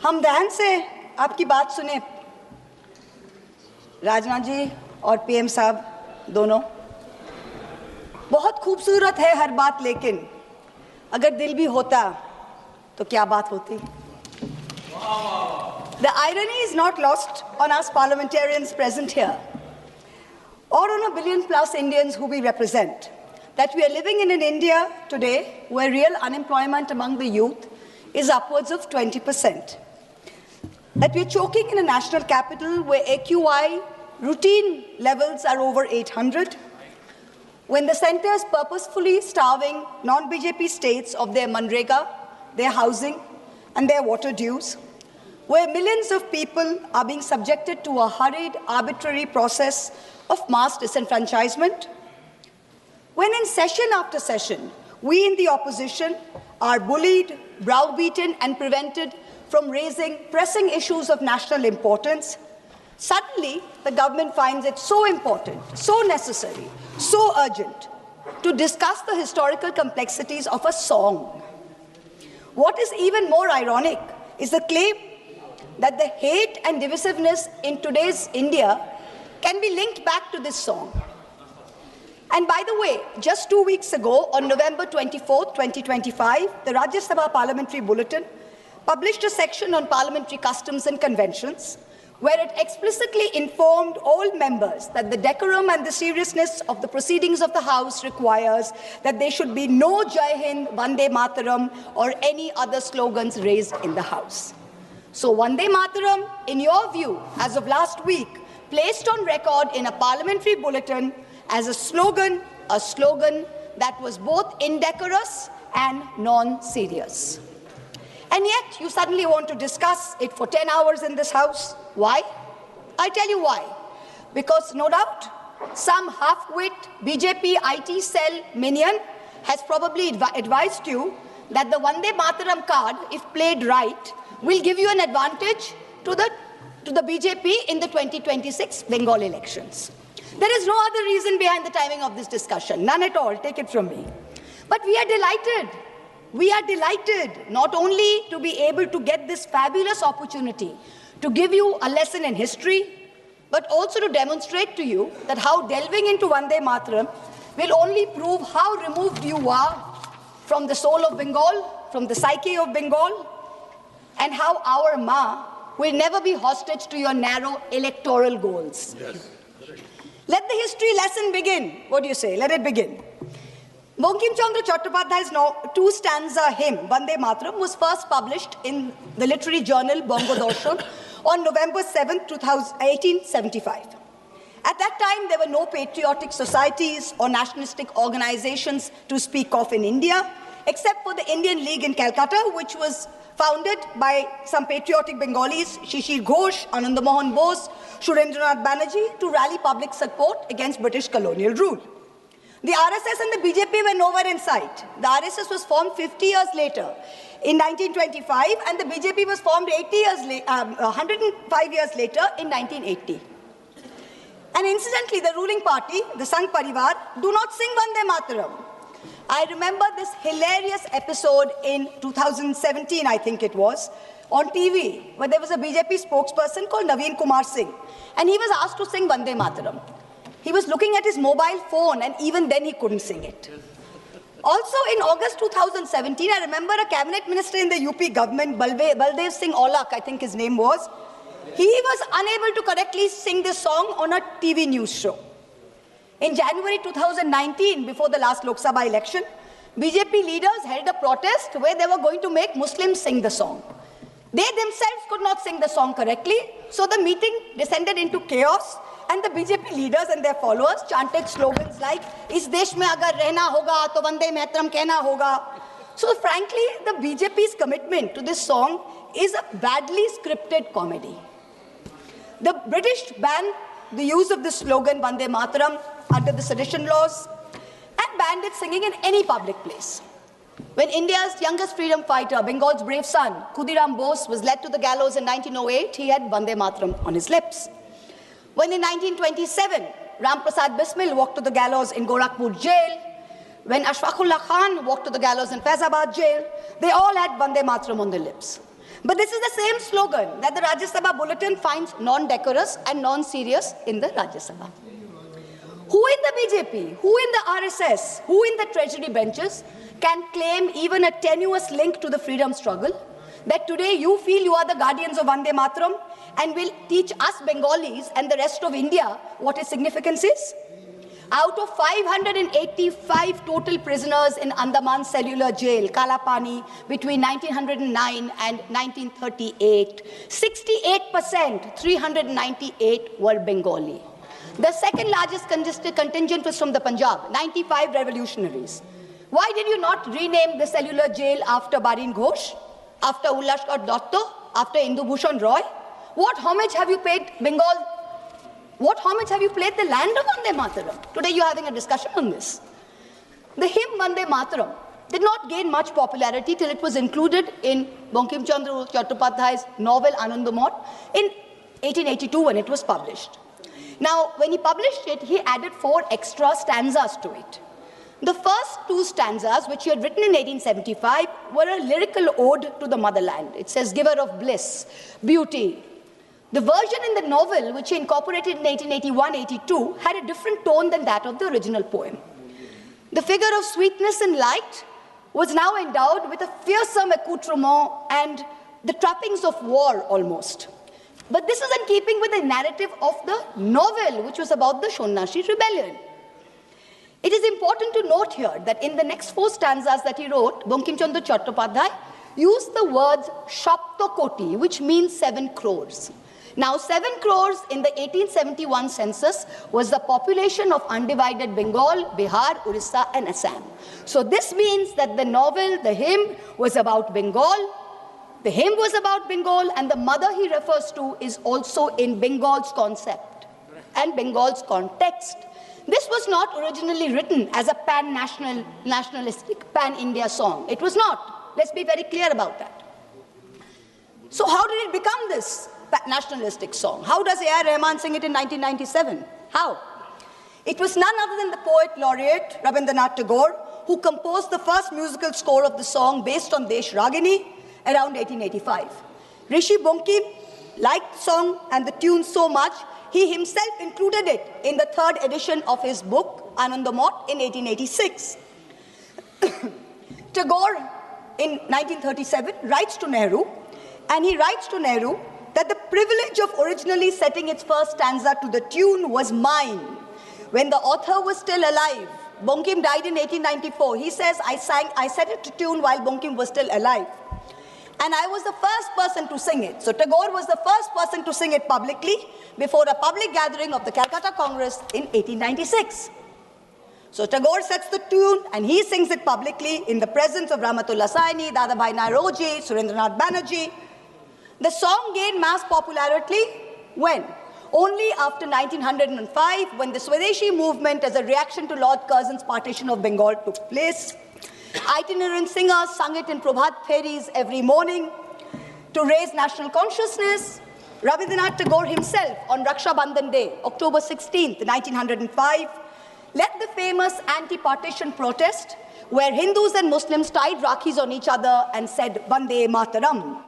हम ध्यान से आपकी बात सुने, राजनाथ जी और पीएम साहब दोनों। बहुत खूबसूरत है हर बात, लेकिन अगर दिल भी होता तो क्या बात होती। The irony is not lost on us parliamentarians present here, or on a billion plus Indians who we represent, that we are living in an India today where real unemployment among the youth is upwards of 20%. That we are choking in a national capital where AQI routine levels are over 800, when the centre is purposefully starving non-BJP states of their Manrega, their housing and their water dues, where millions of people are being subjected to a hurried, arbitrary process of mass disenfranchisement, when in session after session, we in the opposition are bullied, browbeaten and prevented from raising pressing issues of national importance, suddenly the government finds it so important, so necessary, so urgent to discuss the historical complexities of a song. What is even more ironic is the claim that the hate and divisiveness in today's India can be linked back to this song. And by the way, just 2 weeks ago, on November 24th, 2025, the Rajya Sabha Parliamentary Bulletin published a section on parliamentary customs and conventions, where it explicitly informed all members that the decorum and the seriousness of the proceedings of the House requires that there should be no Jai Hind, Vande Mataram, or any other slogans raised in the House. So Vande Mataram, in your view, as of last week, placed on record in a parliamentary bulletin as a slogan that was both indecorous and non-serious. And yet, you suddenly want to discuss it for 10 hours in this House. Why? I'll tell you why. Because no doubt, some half-wit BJP IT cell minion has probably advised you that the Vande Mataram card, if played right, will give you an advantage to the BJP in the 2026 Bengal elections. There is no other reason behind the timing of this discussion, none at all, take it from me. But we are delighted. We are delighted not only to be able to get this fabulous opportunity to give you a lesson in history, but also to demonstrate to you that how delving into Vande Mataram will only prove how removed you are from the soul of Bengal, from the psyche of Bengal, and how our Ma will never be hostage to your narrow electoral goals. Yes. Let the history lesson begin. What do you say? Let it begin. Bankim Chandra Chattopadhyay's two-stanza hymn, Vande Mataram, was first published in the literary journal Bongo Darshan on November 7, 1875. At that time, there were no patriotic societies or nationalistic organizations to speak of in India, except for the Indian League in Calcutta, which was founded by some patriotic Bengalis, Shishir Ghosh, Ananda Mohan Bose, Surendranath Banerjee, to rally public support against British colonial rule. The RSS and the BJP were nowhere in sight. The RSS was formed 50 years later, in 1925, and the BJP was formed 105 years later, in 1980. And incidentally, the ruling party, the Sangh Parivar, do not sing Vande Mataram. I remember this hilarious episode in 2017, I think it was, on TV, where there was a BJP spokesperson called Naveen Kumar Singh, and he was asked to sing Vande Mataram. He was looking at his mobile phone, and even then he couldn't sing it. Also, in August 2017, I remember a cabinet minister in the UP government, Baldev Singh Aulak, I think his name was, he was unable to correctly sing this song on a TV news show. In January 2019, before the last Lok Sabha election, BJP leaders held a protest where they were going to make Muslims sing the song. They themselves could not sing the song correctly, so the meeting descended into chaos, and the BJP leaders and their followers chanted slogans like, "Is desh mein agar rehna hoga, to Vande Mataram kehna hoga." So frankly, the BJP's commitment to this song is a badly scripted comedy. The British banned the use of this slogan, Vande Mataram, under the sedition laws, and banned its singing in any public place. When India's youngest freedom fighter, Bengal's brave son, Khudiram Bose, was led to the gallows in 1908, he had Vande Mataram on his lips. When in 1927, Ram Prasad Bismil walked to the gallows in Gorakhpur jail, when Ashfaqullah Khan walked to the gallows in Faizabad jail, they all had Vande Mataram on their lips. But this is the same slogan that the Rajya Sabha bulletin finds non-decorous and non-serious in the Rajya Sabha. Who in the BJP, who in the RSS, who in the treasury benches can claim even a tenuous link to the freedom struggle, that today you feel you are the guardians of Vande Mataram and will teach us Bengalis and the rest of India what its significance is? Out of 585 total prisoners in Andaman Cellular Jail, Kalapani, between 1909 and 1938, 68%, 398 were Bengali. The second largest contingent was from the Punjab, 95 revolutionaries. Why did you not rename the cellular jail after Barin Ghosh, after Ullashkar Dotto, after Indu Bhushan Roy? What homage have you paid Bengal? What homage have you played the land of Vande Mataram? Today you are having a discussion on this. The hymn Vande Mataram did not gain much popularity till it was included in Bankim Chandra Chattopadhyay's novel Anandamot in 1882 when it was published. Now, when he published it, he added 4 extra stanzas to it. The first 2 stanzas, which he had written in 1875, were a lyrical ode to the motherland. It says, giver of bliss, beauty. The version in the novel, which he incorporated in 1881-82, had a different tone than that of the original poem. The figure of sweetness and light was now endowed with a fearsome accoutrement and the trappings of war almost. But this is in keeping with the narrative of the novel, which was about the Shonnashi rebellion. It is important to note here that in the next 4 stanzas that he wrote, Bankim Chandra Chattopadhyay used the words Shaptokoti, which means 7 crores. Now, 7 crores in the 1871 census was the population of undivided Bengal, Bihar, Orissa, and Assam. So this means that the novel, the hymn, was about Bengal. The hymn was about Bengal, and the mother he refers to is also in Bengal's concept and Bengal's context. This was not originally written as a nationalistic, pan-India song. It was not. Let's be very clear about that. So how did it become this nationalistic song? How does A.R. Rahman sing it in 1997? How? It was none other than the poet laureate Rabindranath Tagore who composed the first musical score of the song based on Desh Ragini around 1885. Rishi Bankim liked the song and the tune so much, he himself included it in the 3rd edition of his book, Anandamot, in 1886. Tagore, in 1937, writes to Nehru, and he writes to Nehru that the privilege of originally setting its first stanza to the tune was mine. When the author was still alive, Bankim died in 1894. He says, I set it to tune while Bankim was still alive. And I was the first person to sing it. So Tagore was the first person to sing it publicly before a public gathering of the Calcutta Congress in 1896. So Tagore sets the tune and he sings it publicly in the presence of Rahmatullah Saini, Dadabhai Naoroji, Surendranath Banerjee. The song gained mass popularity when? Only after 1905, when the Swadeshi movement as a reaction to Lord Curzon's partition of Bengal took place. Itinerant singers sung it in Prabhat Feris every morning to raise national consciousness. Rabindranath Tagore himself, on Raksha Bandhan Day, October 16th, 1905, led the famous anti-partition protest where Hindus and Muslims tied Rakhis on each other and said, Vande Mataram.